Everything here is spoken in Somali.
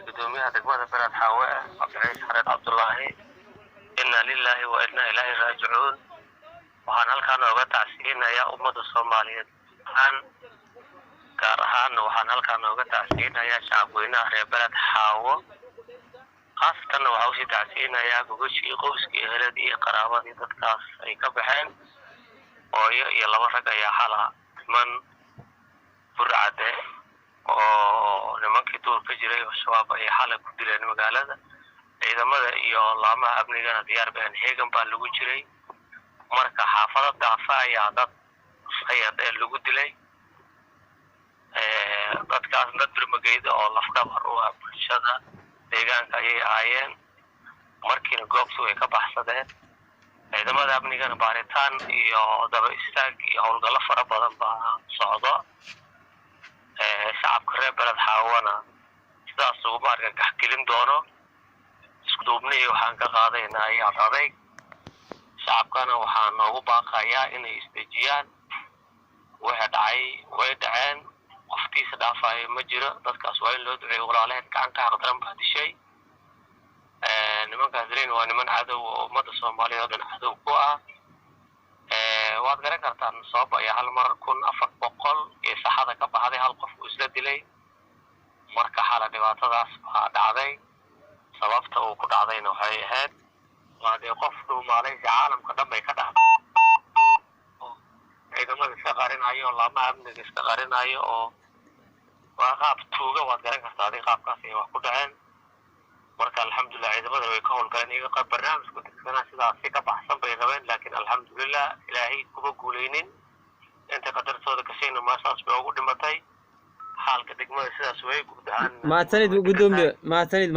قدوميها دقمة بلد حواء عبد العزيز حريت عبد الله إنا لله وإنا إليه راجعون وحان هلكان اوغا تعسينايا أمة الصومالية gaar ahaan waxaan halkaan uga tacsiinayaa shacabweynaha reer beled xaawo qaasatan waxa uu si tacsiinayaa gogashii qoyskii ehelad iyo qaraabadii dadkaas ay ka baxeen hooyo iyo laba rag ayaa xala man burcade oo nimankii duurka jiray oo shabaab ay xala ku dileen magaalada ciidamada iyo laamaha amnigana diyaar baan heegan baa lagu jiray marka xaafadda daafaaya dad ayada lagu dilay dadkaas dad burmageyda oo lafdhabar u ah bulshada deegaanka ayay ahaayeen markiina goobtu ay ka baxsadeen ciidamada amnigana baaritaan iyo daba istaag iyo howlgallo fara badan baa socdo shacabka reer beled xaawana sidaas ugu argagax gelin doono isku duubnii waxaan ka qaadaynaa adayg shacabkana waxaan noogu baaqayaa inay isdejiyaan waxa dhacay way dhaceen qofkiisa dhaafay ma jiro dadkaas waa in loo duceeyo walaalaheen gacan ka xaqdaran baa dishay nimankaas direen waa niman cadow oo ummadda Soomaaliyeed oo dhan cadow ku ah waad garan kartaan sabab ay hal mar 1400 ee saxada ka baxday hal qof uu isla dilay marka xaalad dhibaatadaas baa dhacday sababta uu ku dhacdayna waxay ahayd waadee qof Soomaali caalamka dhan bay ka dhacday ciidamada shaqarinayo lama amniga shaqarinayo oo qaab tuuga waad garan kartaa qaabkaas ay wax ku dhaceen marka alxamdulillah ciidamada way ka howlgaleen iyaga qayb barnaamijku tirsanaa sidaas ka baxsan bay rabeen laakiin alxamdulillah ilaahay kuma guuleynin inta qadartooda ka sheegna maasaas bay ugu dhimatay xaalka degmada sidaas way guud ahaan ma sanid gudoomiye ma sanid